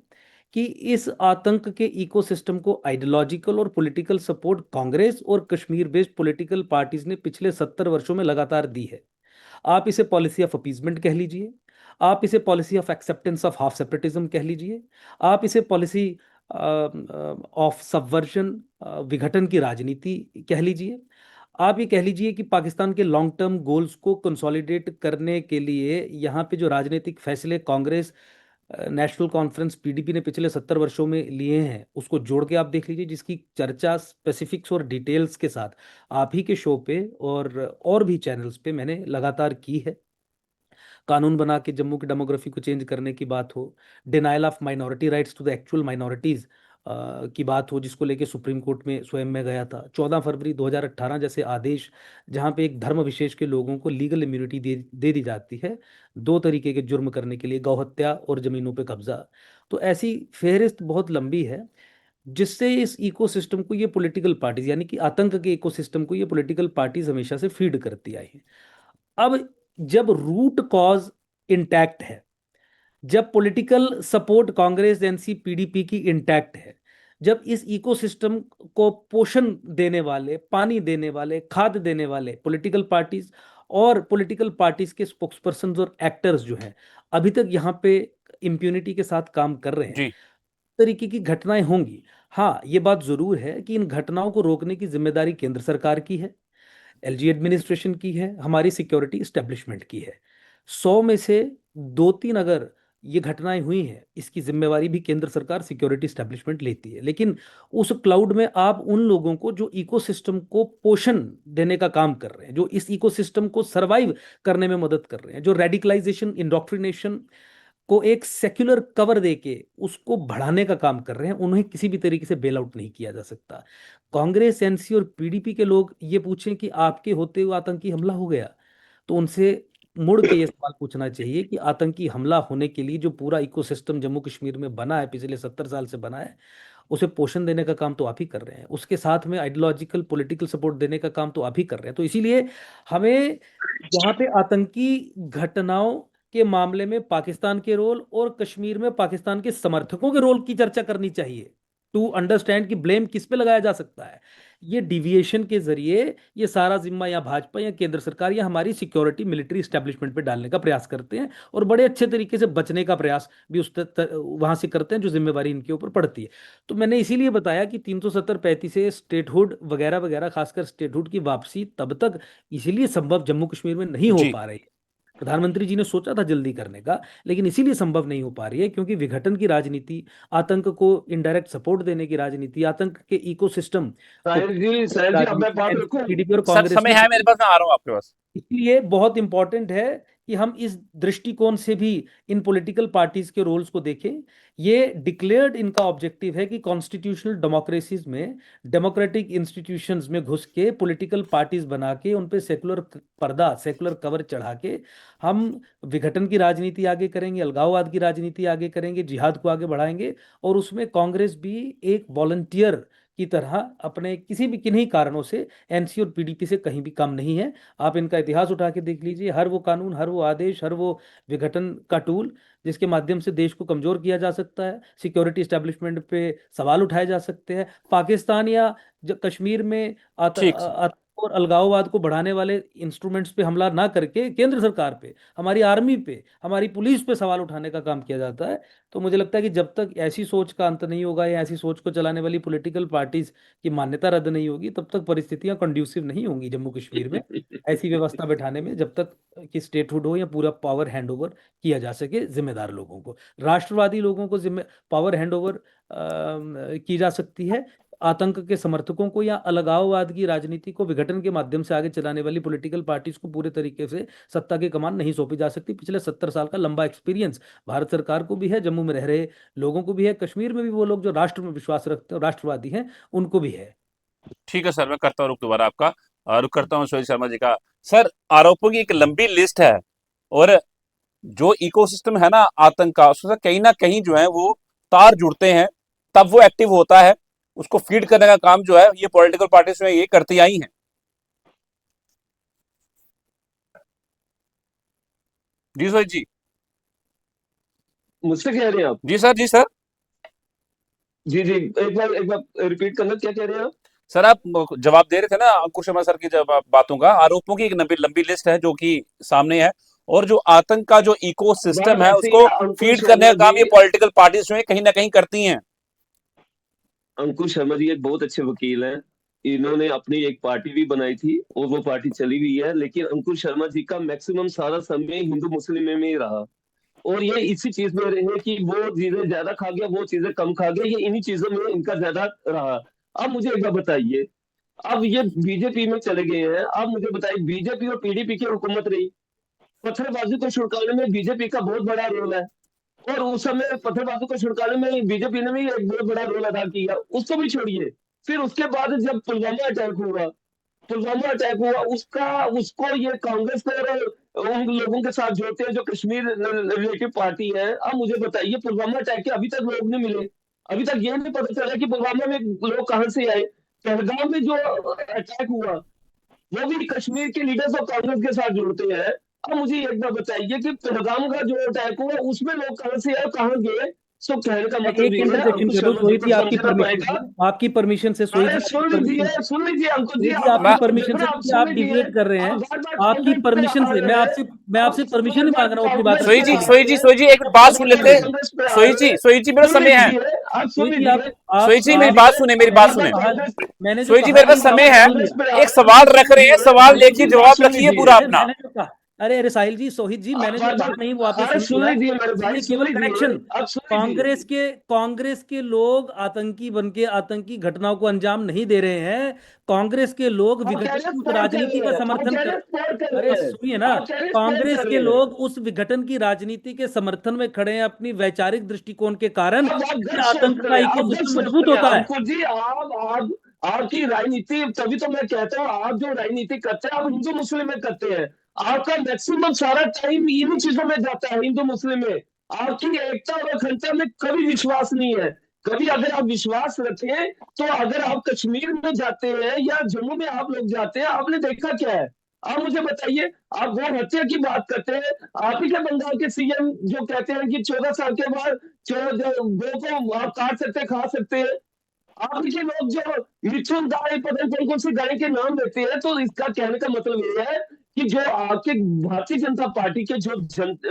कि इस आतंक के इकोसिस्टम को आइडियोलॉजिकल और पॉलिटिकल सपोर्ट कांग्रेस और कश्मीर बेस्ड पॉलिटिकल पार्टीज ने पिछले 70 वर्षों में लगातार दी है। आप इसे पॉलिसी ऑफ अपीजमेंट कह लीजिए, आप इसे policy of acceptance of half separatism कह लीजिए, आप इसे पॉलिसी ऑफ सबवर्जन, विघटन की राजनीति कह लीजिए, आप ये कह लीजिए कि पाकिस्तान के लॉन्ग टर्म गोल्स को कंसोलिडेट करने के लिए यहाँ पे जो राजनीतिक फैसले कांग्रेस नेशनल कॉन्फ्रेंस पीडीपी ने पिछले 70 वर्षों में लिए हैं, उसको जोड़ के आप देख लीजिए, जिसकी चर्चा स्पेसिफिक्स और डिटेल्स के साथ आप ही के शो पे और भी चैनल्स पे मैंने लगातार की है। कानून बना के जम्मू की डेमोग्राफी को चेंज करने की बात हो, denial of minority rights to the actual minorities की बात हो, जिसको लेके सुप्रीम कोर्ट में स्वयं में गया था, 14 फरवरी 2018 जैसे आदेश, जहां पे एक धर्म विशेष के लोगों को लीगल इम्यूनिटी दे दी जाती है 2 तरीके के जुर्म करने के लिए, गौहत्या और जमीनों पे कब्जा। तो ऐसी फेहरिस्त बहुत लंबी है, जिससे इस इकोसिस्टम को ये पॉलिटिकल पार्टीज, यानी कि आतंक के इकोसिस्टम को ये पॉलिटिकल पार्टीज हमेशा से फीड करती आई हैं। अब जब रूट कॉज इंटैक्ट है, जब political support Congress NC PDP की इंटैक्ट है, जब इस इकोसिस्टम को पोषण देने वाले, पानी देने वाले, खाद देने वाले पॉलिटिकल पार्टीज और पॉलिटिकल पार्टीज के स्पोक्सपर्सन और एक्टर्स जो हैं अभी तक यहाँ पे इम्प्यूनिटी के साथ काम कर रहे हैं,
जी
तरीके की घटनाएं होंगी। हाँ, ये बात जरूर है कि इन घटनाओं को रोकने की जिम्मेदारी केंद्र सरकार की है, एलजी एडमिनिस्ट्रेशन की है, हमारी सिक्योरिटी इस्टेब्लिशमेंट की है। 100 में से 2-3 अगर ये घटनाएं हुई हैं, इसकी जिम्मेवारी भी केंद्र सरकार, सिक्योरिटी इस्टेब्लिशमेंट लेती है। लेकिन उस क्लाउड में आप उन लोगों को जो इकोसिस्टम को पोषण देने का काम कर रहे हैं, जो इस इकोसिस्टम को सरवाइव करने में मदद कर रहे हैं, जो रेडिकलाइजेशन, इंडोक्ट्रिनेशन को एक सेक्युलर कवर देके उसको बढ़ाने का काम कर रहे हैं, उन्हें किसी भी तरीके से बेल आउट नहीं किया जा सकता। कांग्रेस, एनसी और पीडीपी के लोग ये पूछें कि आपके होते हुए आतंकी हमला हो गया, तो उनसे मुड़ के ये सवाल पूछना चाहिए कि आतंकी हमला होने के लिए जो पूरा इकोसिस्टम जम्मू कश्मीर में बना है, पिछले 70 साल से बना है, उसे पोषण देने का काम तो आप ही कर रहे हैं, उसके साथ में आइडियोलॉजिकल पॉलिटिकल सपोर्ट देने का काम तो आप ही कर रहे हैं। तो इसीलिए हमें यहाँ पे आतंकी घटनाओं के मामले में पाकिस्तान के रोल और कश्मीर में पाकिस्तान के समर्थकों के रोल की चर्चा करनी चाहिए, टू अंडरस्टैंड कि ब्लेम किस पे लगाया जा सकता है। ये डिविएशन के जरिए ये सारा जिम्मा या भाजपा या केंद्र सरकार या हमारी सिक्योरिटी मिलिट्री एस्टेब्लिशमेंट पे डालने का प्रयास करते हैं, और बड़े अच्छे तरीके से बचने का प्रयास भी वहां से करते हैं, जो जिम्मेवारी इनके ऊपर पड़ती है। तो मैंने इसीलिए बताया कि 370-35 से स्टेटहुड वगैरह वगैरह, खासकर स्टेटहुड की वापसी तब तक इसीलिए संभव जम्मू कश्मीर में नहीं हो
जी
पा रही है। प्रधानमंत्री जी ने सोचा था जल्दी करने का, लेकिन इसीलिए संभव नहीं हो पा रही है क्योंकि विघटन की राजनीति, आतंक को इनडायरेक्ट सपोर्ट देने की राजनीति, आतंक के इकोसिस्टम को
साहिल जी अब मैं बात रखूं।
पीडीपी और
सर,
कांग्रेस
समय
ने,
है मेरे पास, मैं आ रहा हूँ आपके पास।
इसलिए बहुत इंपॉर्टेंट है कि हम इस दृष्टिकोण से भी इन पॉलिटिकल पार्टीज के रोल्स को देखें। ये डिक्लेयर्ड इनका ऑब्जेक्टिव है कि कॉन्स्टिट्यूशनल डेमोक्रेसीज में, डेमोक्रेटिक इंस्टीट्यूशंस में घुस के पॉलिटिकल पार्टीज बना के उन पे सेकुलर पर्दा, सेकुलर कवर चढ़ा के हम विघटन की राजनीति आगे करेंगे, अलगाववाद की राजनीति आगे करेंगे, जिहाद को आगे बढ़ाएंगे। और उसमें कांग्रेस भी एक वॉलंटियर की तरह अपने किसी भी किन्हीं कारणों से एनसी और पीडीपी से कहीं भी कम नहीं है। आप इनका इतिहास उठा के देख लीजिए, हर वो कानून, हर वो आदेश, हर वो विघटन का टूल जिसके माध्यम से देश को कमजोर किया जा सकता है, सिक्योरिटी एस्टेब्लिशमेंट पे सवाल उठाए जा सकते हैं, पाकिस्तान या कश्मीर में
ठीक सर।
आतंक और अलगाववाद को बढ़ाने वाले इंस्ट्रूमेंट्स पे हमला ना करके केंद्र सरकार पे, हमारी आर्मी पे, हमारी पुलिस पे सवाल उठाने का काम किया जाता है। तो मुझे लगता है कि जब तक ऐसी सोच का अंत नहीं होगा या ऐसी सोच को चलाने वाली पॉलिटिकल पार्टीज की मान्यता रद्द नहीं होगी, तब तक परिस्थितियां कंड्यूसिव नहीं होंगी जम्मू कश्मीर में ऐसी व्यवस्था बैठाने में, जब तक कि स्टेटहुड हो या पूरा पावर हैंडओवर किया जा सके जिम्मेदार लोगों को, राष्ट्रवादी लोगों को जिम्मे पावर हैंडओवर की जा सकती है। आतंक के समर्थकों को या अलगाववाद की राजनीति को विघटन के माध्यम से आगे चलाने वाली पॉलिटिकल पार्टीज को पूरे तरीके से सत्ता की कमान नहीं सौंपी जा सकती। पिछले 70 साल का लंबा एक्सपीरियंस भारत सरकार को भी है, जम्मू में रह रहे लोगों को भी है, कश्मीर में भी वो लोग जो राष्ट्र में विश्वास रखते हैं, राष्ट्रवादी हैं, उनको भी है।
ठीक है सर, मैं करता हूँ रुख दोबारा आपका, रुख करता हूँ सोहेल शर्मा जी का। सर, आरोपों की एक लंबी लिस्ट है, और जो इकोसिस्टम है ना आतंक का, उससे कहीं ना कहीं जो है वो तार जुड़ते हैं, तब वो एक्टिव होता है। उसको फीड करने का काम जो है ये पॉलिटिकल पार्टीज में ये करती आई हैं। जी सोहेल जी।
मुझसे कह रहे हैं आप?
जी सर, जी सर।
जी जी, एक बार रिपीट करना, क्या कह रहे हैं आप?
सर, आप जवाब दे रहे थे ना अंकुर शर्मा सर की जब बातों का, आरोपों की एक लंबी लंबी लिस्ट है जो कि सामने है, और जो आतंक का जो इकोसिस्टम
बात
है
ऐसी
उसको
है, अंकुश
फीड करने
शर्मा
का काम ये
जी।
पॉलिटिकल पार्टीज जो है कहीं ना कहीं करती हैं।
अंकुश शर्मा जी एक बहुत अच्छे वकील हैं। इन्होंने अपनी एक पार्टी भी बनाई थी और वो पार्टी चली हुई है, लेकिन अंकुश शर्मा जी का मैक्सिमम सारा समय हिंदू मुस्लिम में ही रहा। और ये इसी चीज में रहे कि वो चीजें ज्यादा खा गया, वो चीजें कम खा गया, ये इन्हीं चीजों में इनका ज्यादा रहा। अब मुझे एक बात बताइए, अब ये बीजेपी में चले गए हैं, अब मुझे बताइए बीजेपी और पीडीपी की हुकूमत रही, पत्थरबाजी को छुड़काने में बीजेपी का बहुत बड़ा रोल है। और उस समय पत्थरबाजी को छुड़काने में बीजेपी ने भी एक बहुत बड़ा रोल अदा किया, उसको भी छोड़िए। फिर उसके बाद जब पुलवामा अटैक हुआ, उसका उसको ये कांग्रेस को और उन लोगों के साथ जोड़ते हैं जो कश्मीर रिलेटिव पार्टी है। अब मुझे बताइए पुलवामा अटैक के अभी तक लोग नहीं मिले, अभी तक ये नहीं पता चला कि पुलवामा में लोग कहाँ से आए। पहलगाम में जो अटैक हुआ वो भी कश्मीर के लीडर्स और कांग्रेस के साथ जुड़ते हैं। अब मुझे एक बात बताइए कि पहलगाम का जो अटैक हुआ उसमें लोग कहाँ से आए, कहाँ गए। सो कहने का
मैं
मतलब
एक
ये है
इंटरजेक्शन
अंकुश
करूं
शर्मा जी
सोहित
को
जी,
समझना पड़ेगा।
आपकी परमिशन से सोहित
अरे
जी, आपकी परमिशन से,
सुन लीजिए अंकुश जी,
सोहित जी
आप
आपकी
मैं
परमिशन
देखो
से,
ना, आप
क्योंकि
सुन
आप
लीजिए।
डिबेट कर रहे हैं,
आप बार बार
आपकी
कांग्रेस पे
परमिशन
आ
से
रहे हैं,
मैं
आप
आपसे परमिशन
बार
ही
बार
मांग रहा हूँ अपनी बात
कांग्रेस
सोई
पे
जी
रखने
आ
की।
सोई
रहे
जी
हैं,
सोई जी एक
आप
बात
बार
सुन
बार
लेते हैं।
कांग्रेस पे आ रहे हैं।
सोई जी मेरा
सुन
समय है।
लीजिए, आप सुन
सोहित जी,
लीजिए,
सोई जी मेरी
आप
बात सुने, मेरी बात
बार बार
सुने।
कांग्रेस
मैंने जो
सोई जी
कहा
मेरे
है
पास
वो
समय
आपने
है।
सुन
कांग्रेस
लिया।
पे आ
एक
रहे हैं,
सवाल
आप
रख
सुन
रहे हैं,
लीजिए
सवाल
अंकुश
लेके
जी, बात
जवाब
सुन
रखिए पूरा
लीजिए।
अपना।
मैंने जो कहा, अरे साहिल जी, सोहित जी, मैंने जो
बार
कहा
बार
नहीं वो आपने
अरे
सुन
सुन
लिया।
लीजिए मेरे
ये
भाई, सुन
केवल
लीजिए,
करेक्शन,
आप सुन लीजिए।
कांग्रेस के लोग आतंकी बन के आतंकी घटनाओं को अंजाम नहीं दे रहे हैं। कांग्रेस के लोग
आप कह रहे हैं
विघटनकृत
स्पोर्ट कर
राजनीति
रहे
का
हैं, आप
समर्थन
कह रहे
कर,
हैं स्पोर्ट कर
अरे
रहे हैं,
सुनिए ना,
आप कह रहे हैं स्पोर्ट
कांग्रेस
कर
के
रहे हैं।
लोग उस विघटन की राजनीति के समर्थन में खड़े हैं अपनी वैचारिक दृष्टिकोण के कारण।
अब आप
फिर
गलत
आतंक
सोचते
का
हैं, आप गलत
इकोसिस्टम मजबूत
सोचते हैं
होता है।
अंकुर जी। आप आपकी राजनीति, तभी तो मैं कहता हूँ आप जो राजनीति करते हैं आप हिंदू मुस्लिम में करते हैं। आपका मैक्सिमम सारा टाइम इन्हीं चीजों में जाता है, हिंदू मुस्लिम में। आपकी एकता और अखंडता में कभी विश्वास नहीं है। कभी अगर आप विश्वास रखें तो अगर आप कश्मीर में जाते हैं या जम्मू में आप लोग जाते हैं, आपने देखा क्या है। आप मुझे बताइए, आप गौ हत्या की बात करते हैं, आप ही के बंगाल के सीएम जो कहते हैं कि 14 साल के बाद गो को आप काट सकते खा सकते हैं। आप ही के लोग जो मिथुन गाय, पता नहीं कौन कौन सी गाय के नाम देते हैं। तो इसका कहने का मतलब ये है कि जो आपके भारतीय जनता पार्टी के जो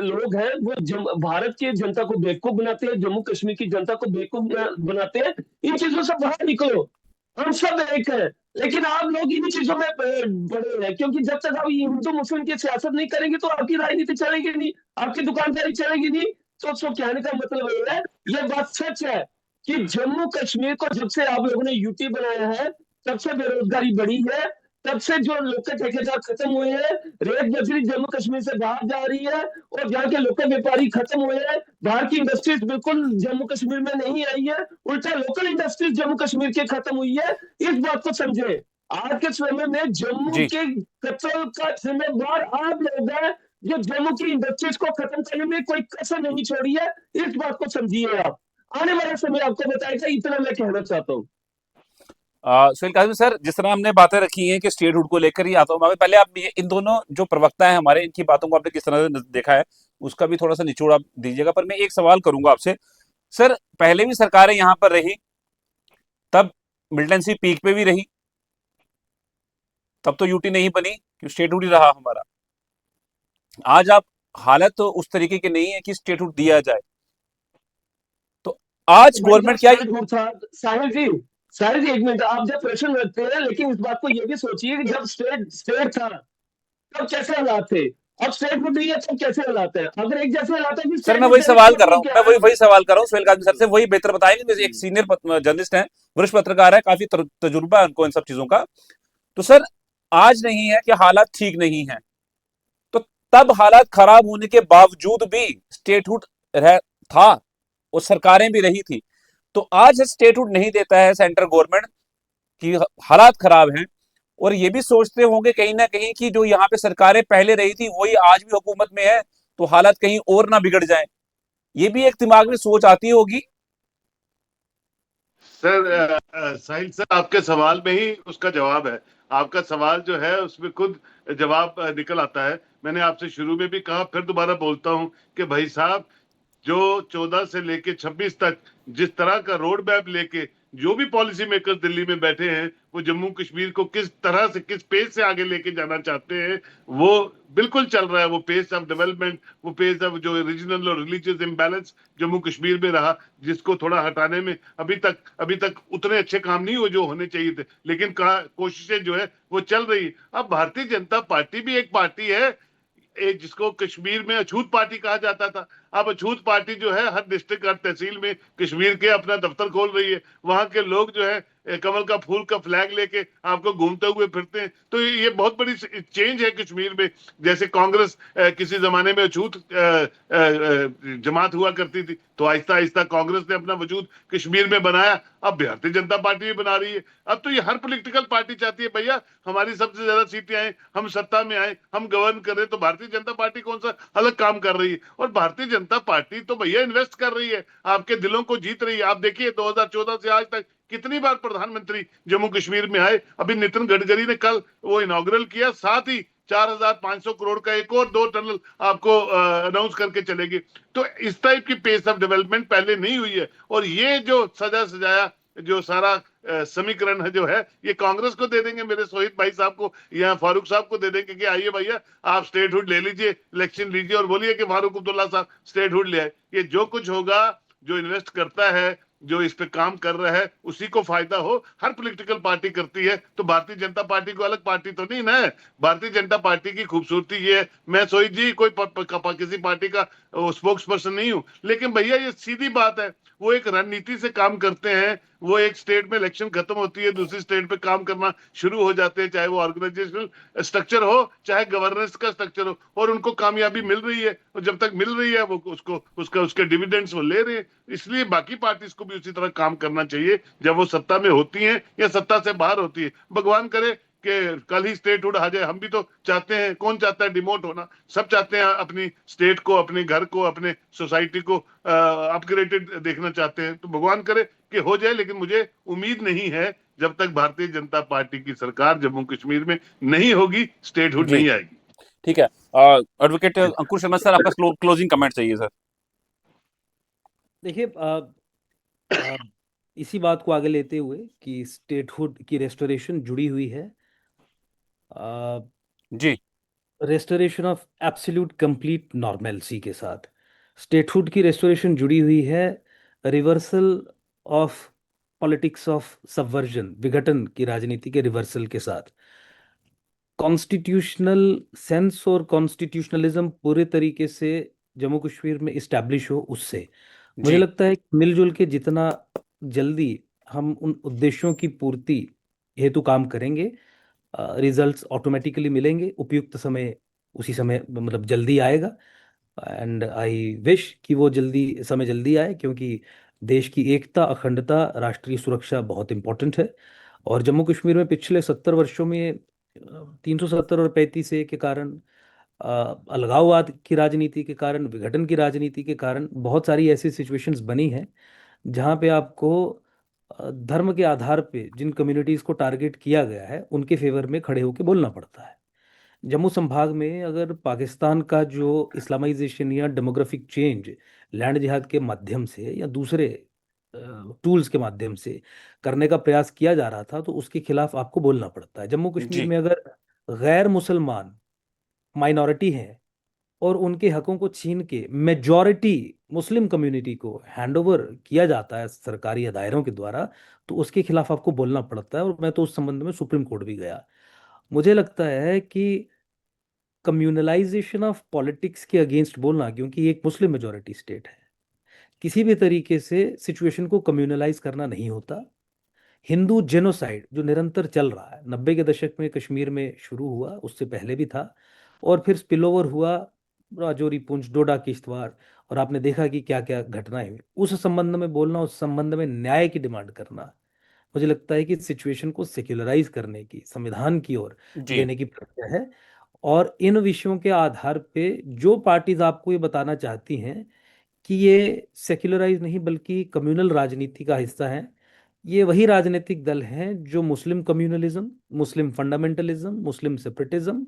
लोग हैं वो भारत की जनता को बेवकूफ बनाते हैं, जम्मू कश्मीर की जनता को बेवकूफ बनाते हैं। इन चीजों से बाहर निकलो, हम सब एक है। लेकिन आप लोग इन्हीं चीजों में बड़े हैं, क्योंकि जब तक आप ये हिंदू मुस्लिम की सियासत नहीं करेंगे तो आपकी राजनीति चलेगी नहीं, आपकी दुकानदारी चलेगी नहीं। तो कहने का मतलब ये है, ये बात सच है कि जम्मू कश्मीर को जब से आप लोगों ने यूटी बनाया है तब से बेरोजगारी बढ़ी है, तब से जो लोकल ठेकेदार खत्म हुए हैं, रेत बजरी जम्मू कश्मीर से बाहर जा रही है, और जहाँ के लोकल व्यापारी खत्म हुए हैं। बाहर की इंडस्ट्रीज बिल्कुल जम्मू कश्मीर में नहीं आई है, उल्टा लोकल इंडस्ट्रीज जम्मू कश्मीर की खत्म हुई है। इस बात को समझे। आज के समय में जम्मू
जी
के कत्ल का जिम्मेदार आप लोग हैं, जो जम्मू की इंडस्ट्रीज को खत्म करने में कोई कसर नहीं छोड़ी है। इस बात को समझिए आप, आने वाला समय आपको बताएगा। इतना मैं कहना चाहता हूँ।
सुनील काजमी सर, जिस तरह हमने बातें रखी हैं कि स्टेटहुड को लेकर ही आता हूँ, पहले आप इन दोनों जो प्रवक्ता हैं हमारे, इनकी बातों को आपने किस तरह से देखा है उसका भी थोड़ा सा निचोड़ आप दीजिएगा। पर मैं एक सवाल करूंगा आपसे सर, पहले भी सरकारें यहाँ पर रही, तब मिलिटेंसी पीक पे भी रही, तब तो यूटी नहीं बनी, कि स्टेटहुड ही रहा हमारा। आज आप हालत तो उस तरीके की नहीं है कि स्टेटहुड दिया जाए, तो आज
भाई जब
गवर्नमेंट क्या
स्टेट हुड था, साहिल जी, साहिल जी एक मिनट, आप जब प्रश्न रखते हैं लेकिन इस बात को ये भी सोचिए कि जब स्टेट स्टेट था तब कैसे हालात थे, अब स्टेट हुड नहीं है तब कैसे हालात है। अगर एक जैसे हालात है कि
सर,
स्टेट
मैं
हुड
वही
पहले
सवाल कर
स्टेट
रहा
हुड
हूँ,
क्या
मैं
है।
वही सवाल कर रहा हूँ सुनील काजमी सर से, वही बेहतर बताएंगे। एक सीनियर जर्नलिस्ट हैं, वरिष्ठ पत्रकार है, काफी तजुर्बा है उनको इन सब चीजों का। तो सर, आज नहीं है कि हालात ठीक नहीं है, तो तब हालात खराब होने के बावजूद भी स्टेटहुड था और सरकारें भी रही थी। तो आज स्टेटहुड नहीं देता है सेंट्रल गवर्नमेंट की, हालात खराब हैं, और ये भी सोचते होंगे कहीं ना कहीं कि जो यहाँ पे सरकारें पहले रही थी वही आज भी हुकूमत में है, तो हालात कहीं और ना बिगड़ जाएं। ये भी एक दिमाग में सोच आती होगी।
सर साहिल सर, आपके सवाल में ही उसका जवाब है। आपका सवाल जो है उसमें खुद जवाब निकल आता है। मैंने आपसे शुरू में भी कहा, फिर दोबारा बोलता हूं कि भाई साहब, जो 14 से लेके 26 तक जिस तरह का रोड मैप लेके जो भी पॉलिसी मेकर दिल्ली में बैठे हैं, वो जम्मू कश्मीर को किस तरह से, किस पेस से आगे लेके जाना चाहते हैं, वो बिल्कुल चल रहा है। वो पेस ऑफ डेवलपमेंट, वो पेस ऑफ जो रीजनल और रिलीजियस इम्बैलेंस जम्मू कश्मीर में रहा, जिसको थोड़ा हटाने में अभी तक उतने अच्छे काम नहीं हुए जो होने चाहिए थे, लेकिन कोशिशें जो है वो चल रही है। अब भारतीय जनता पार्टी भी एक पार्टी है। एक जिसको कश्मीर में अछूत पार्टी कहा जाता था, अब अछूत पार्टी जो है हर डिस्ट्रिक्ट, हर तहसील में कश्मीर के अपना दफ्तर खोल रही है। वहां के लोग जो है कमल का फूल का फ्लैग लेके आपको घूमते हुए फिरते हैं। तो ये बहुत बड़ी चेंज है कश्मीर में। जैसे कांग्रेस किसी जमाने में अछूत जमात हुआ करती थी, तो आहिस्ता आहिस्ता कांग्रेस ने अपना वजूद कश्मीर में बनाया। अब भारतीय जनता पार्टी भी बना रही है। अब तो ये हर पॉलिटिकल पार्टी चाहती है भैया हमारी सबसे ज्यादा सीटें आए, हम सत्ता में आए, हम गवर्न करें। तो भारतीय जनता पार्टी कौन सा अलग काम कर रही है? और भारतीय जनता पार्टी तो भैया इन्वेस्ट कर रही है, आपके दिलों को जीत रही है। आप देखिए 2014 से आज तक कितनी बार प्रधानमंत्री जम्मू कश्मीर में आए। अभी नितिन गडकरी ने कल वो इनॉग्रल किया, साथ ही 4,500 करोड़ का एक और 2 टनल आपको अनाउंस करके चलेगी। तो इस टाइप की पेस ऑफ डेवलपमेंट पहले नहीं हुई है। और ये जो सजा सजाया जो सारा समीकरण है जो है, ये कांग्रेस को दे देंगे, मेरे सोहित भाई साहब को या फारूक साहब को दे देंगे कि आइए भैया आप स्टेटहुड ले लीजिए, इलेक्शन लीजिए और बोलिए कि फारूक अब्दुल्ला साहब स्टेटहुड ले आए। ये जो कुछ होगा, जो इन्वेस्ट करता है, जो इस पे काम कर रहा है, उसी को फायदा हो। हर पॉलिटिकल पार्टी करती है, तो भारतीय जनता पार्टी को अलग पार्टी तो नहीं ना है। भारतीय जनता पार्टी की खूबसूरती ये है, मैं सोहित जी कोई किसी पार्टी का स्पोक्स पर्सन नहीं हूं, लेकिन भैया ये सीधी बात है, वो एक रणनीति से काम करते हैं। वो एक स्टेट में इलेक्शन खत्म होती है, दूसरी स्टेट पे काम करना शुरू हो जाते हैं, चाहे वो ऑर्गेनाइजेशनल स्ट्रक्चर हो, चाहे गवर्नेंस का स्ट्रक्चर हो, और उनको कामयाबी मिल रही है। और जब तक मिल रही है वो उसको उसके डिविडेंड्स वो ले रहे हैं। इसलिए बाकी पार्टीज को भी उसी तरह काम करना चाहिए जब वो सत्ता में होती हैं या सत्ता से बाहर होती है। भगवान करे कि कल ही स्टेटहुड आ जाए। हम भी तो चाहते हैं, कौन चाहता है डिमोट होना? सब चाहते हैं अपनी स्टेट को, अपने घर को, अपने सोसाइटी को अपग्रेडेड देखना चाहते हैं। तो भगवान करे कि हो जाए, लेकिन मुझे उम्मीद नहीं है। जब तक भारतीय जनता पार्टी की सरकार जम्मू कश्मीर में नहीं होगी, स्टेटहुड
जी
नहीं आएगी।
ठीक है। एडवोकेट अंकुर शर्मा सर, आपका क्लोजिंग कमेंट चाहिए सर।
देखिए, अ, इसी बात को आगे लेते हुए कि स्टेटहुड की रेस्टोरेशन जुड़ी हुई है
जी
restoration of absolute complete normalcy के साथ। स्टेटहुड की रेस्टोरेशन जुड़ी हुई है reversal of politics of subversion, विघटन की राजनीति के रिवर्सल के साथ। कॉन्स्टिट्यूशनल सेंस और कॉन्स्टिट्यूशनलिज्म पूरे तरीके से जम्मू कश्मीर में इस्टेब्लिश हो, उससे मुझे
जी
लगता है कि मिलजुल के जितना जल्दी हम उन उद्देश्यों की पूर्ति हेतु काम करेंगे, रिजल्ट्स ऑटोमेटिकली मिलेंगे उपयुक्त समय, उसी समय मतलब जल्दी आएगा। एंड आई विश कि वो जल्दी आए, क्योंकि देश की एकता, अखंडता, राष्ट्रीय सुरक्षा बहुत इंपॉर्टेंट है। और जम्मू कश्मीर में पिछले 70 वर्षों में 370 और 35 के कारण, अलगाववाद की राजनीति के कारण, विघटन की राजनीति के कारण बहुत सारी ऐसी सिचुएशंस बनी हैं जहाँ पे आपको धर्म के आधार पे जिन कम्युनिटीज़ को टारगेट किया गया है उनके फेवर में खड़े होकर बोलना पड़ता है। जम्मू संभाग में अगर पाकिस्तान का जो इस्लामाइजेशन या डेमोग्राफिक चेंज लैंड जिहाद के माध्यम से या दूसरे टूल्स के माध्यम से करने का प्रयास किया जा रहा था, तो उसके खिलाफ आपको बोलना पड़ता है। जम्मू कश्मीर
जी
में अगर गैर मुसलमान माइनॉरिटी है और उनके हकों को छीन के मेजॉरिटी मुस्लिम कम्युनिटी को हैंडओवर किया जाता है सरकारी दायरों के द्वारा, तो उसके खिलाफ आपको बोलना पड़ता है। और मैं तो उस संबंध में सुप्रीम कोर्ट भी गया। मुझे लगता है कि कम्युनलाइजेशन ऑफ पॉलिटिक्स के अगेंस्ट बोलना, क्योंकि ये एक मुस्लिम मेजॉरिटी स्टेट है, किसी भी तरीके से सिचुएशन को कम्युनलाइज करना नहीं होता। हिंदू जेनोसाइड जो निरंतर चल रहा है, 90 के दशक में कश्मीर में शुरू हुआ, उससे पहले भी था, और फिर स्पिल ओवर हुआ राजौरी, पुंछ, डोडा, किश्तवाड़, और आपने देखा कि क्या क्या घटनाएं हुई। उस संबंध में बोलना, उस संबंध में न्याय की डिमांड करना, मुझे लगता है कि सिचुएशन को सेक्युलराइज करने की, संविधान की ओर
जी
लेने की प्रक्रिया है। और इन विषयों के आधार पे जो पार्टीज आपको ये बताना चाहती हैं कि ये सेक्युलराइज नहीं बल्कि कम्युनल राजनीति का हिस्सा है, ये वही राजनीतिक दल हैं जो Muslim communalism, Muslim fundamentalism, Muslim separatism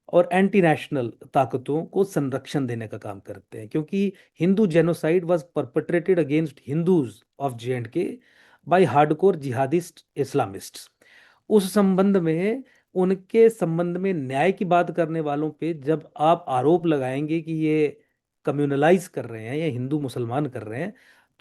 और एंटी नेशनल ताकतों को संरक्षण देने का काम करते हैं। क्योंकि Hindu genocide was perpetrated against Hindus of J&K by hardcore jihadist Islamists. उस संबंध में, उनके संबंध में न्याय की बात करने वालों पे जब आप आरोप लगाएंगे कि ये कम्युनलाइज कर रहे हैं या हिंदू मुसलमान कर रहे हैं,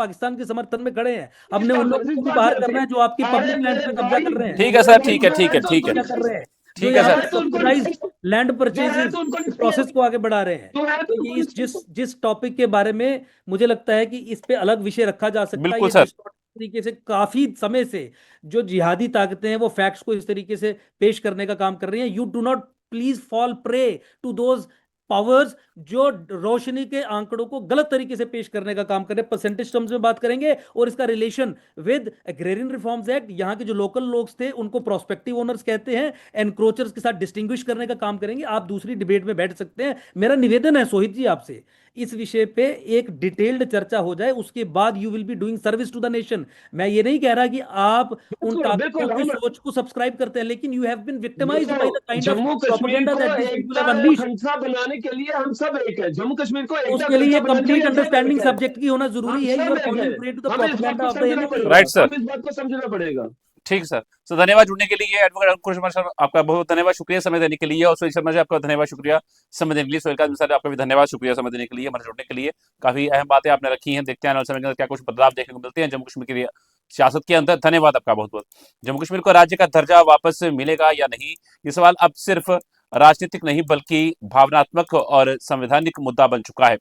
पाकिस्तान के समर्थन में खड़े हैं। हमने उन लोगों को भी बाहर करना है जो आपकी पब्लिक लैंड पे कब्जा कर रहे हैं।
ठीक है सर, ठीक है, ठीक है, ठीक है।
कब्जा कर रहे हैं। जो
ठीक है
यहाँ
सर।
पे
तो उनको
सब्सिडाइज लैंड
जो है
परचेजेस
तो उनको
प्रोसेस को आगे बढ़ा रहे हैं।
तो है तो
तो ये
उनको
इस जिस टॉपिक के बारे में मुझे लगता है कि इस पे अलग विषय रखा जा सकता है।
बिल्कुल
ये
सर।
डिस्टॉर्टेड तरीके से काफी समय से जो जिहादी ताकतें हैं वो फैक्ट्स को इस तरीके से पेश करने का काम कर रही हैं। You do not please fall prey to those powers जो रोशनी के आंकड़ों को गलत तरीके से पेश करने का काम कर रहे हैं। परसेंटेज टर्म्स में बात करेंगे और इसका relation with agrarian reforms act, यहाँ के जो लोकल लोग थे उनको प्रोस्पेक्टिव ओनर्स कहते हैं, एनक्रोचर्स के साथ डिस्टिंग्विश करने का काम करेंगे। आप दूसरी डिबेट में बैठ सकते हैं। मेरा निवेदन है सोहित जी आपसे, इस विषय पे एक डिटेल्ड चर्चा हो जाए, उसके बाद you will be doing service to the nation. मैं ये नहीं कह रहा कि आप उन
बिल्कुल
ताकतों
बिल्कुल
की
हम
सोच को सब्सक्राइब करते हैं, लेकिन you have been victimized by the
देखो,
kind of
Jammu Kashmir
propaganda
को
दैट दिस पीपल
एकता
हैव अनलीश्ड।
अखंडता बनाने के लिए हम सब एक है। जम्मू कश्मीर को एकता
उसके लिए
अखंडता बनाने के
कंप्लीट
लिए हम सब
अंडरस्टैंडिंग
एक है।
सब्जेक्ट की होना जरूरी
हम
है। यू
सब
आर
एक
फॉलोइंग
है।
प्रे टू द
हमें इस बात
प्रोपेगेंडा
को
ऑफ द
समझना
एनिमी।
पड़ेगा।
Right sir.
हमें इस बात को समझना पड़ेगा।
ठीक सर। तो धन्यवाद जुड़ने के लिए एडवोकेट अंकुश शर्मा सर, आपका बहुत धन्यवाद, शुक्रिया समय देने के लिए। और सोहेल शर्मा जी आपका धन्यवाद, शुक्रिया समय देने के लिए। सोहेल काज़मी सर आपका भी धन्यवाद, शुक्रिया समय देने के लिए, हमारे जुड़ने के लिए। काफी अहम बातें आपने रखी हैं। देखते हैं आने वाले समय के अंदर क्या कुछ बदलाव देखने को मिलते हैं जम्मू कश्मीर की सियासत के अंदर। धन्यवाद आपका बहुत बहुत। जम्मू कश्मीर को राज्य का दर्जा वापस मिलेगा या नहीं, ये सवाल अब सिर्फ राजनीतिक नहीं बल्कि भावनात्मक और संवैधानिक मुद्दा बन चुका है।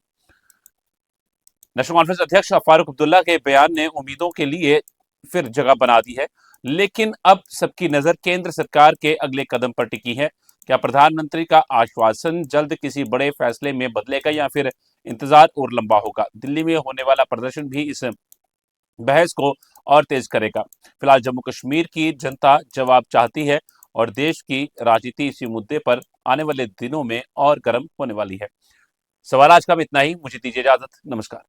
नेशनल कॉन्फ्रेंस अध्यक्ष फारूक अब्दुल्ला के बयान ने उम्मीदों के लिए फिर जगह बना दी है, लेकिन अब सबकी नजर केंद्र सरकार के अगले कदम पर टिकी है। क्या प्रधानमंत्री का आश्वासन जल्द किसी बड़े फैसले में बदलेगा या फिर इंतजार और लंबा होगा? दिल्ली में होने वाला प्रदर्शन भी इस बहस को और तेज करेगा। फिलहाल जम्मू कश्मीर की जनता जवाब चाहती है और देश की राजनीति इसी मुद्दे पर आने वाले दिनों में और गर्म होने वाली है। सवाल आज का भी इतना ही, मुझे दीजिए इजाजत, नमस्कार।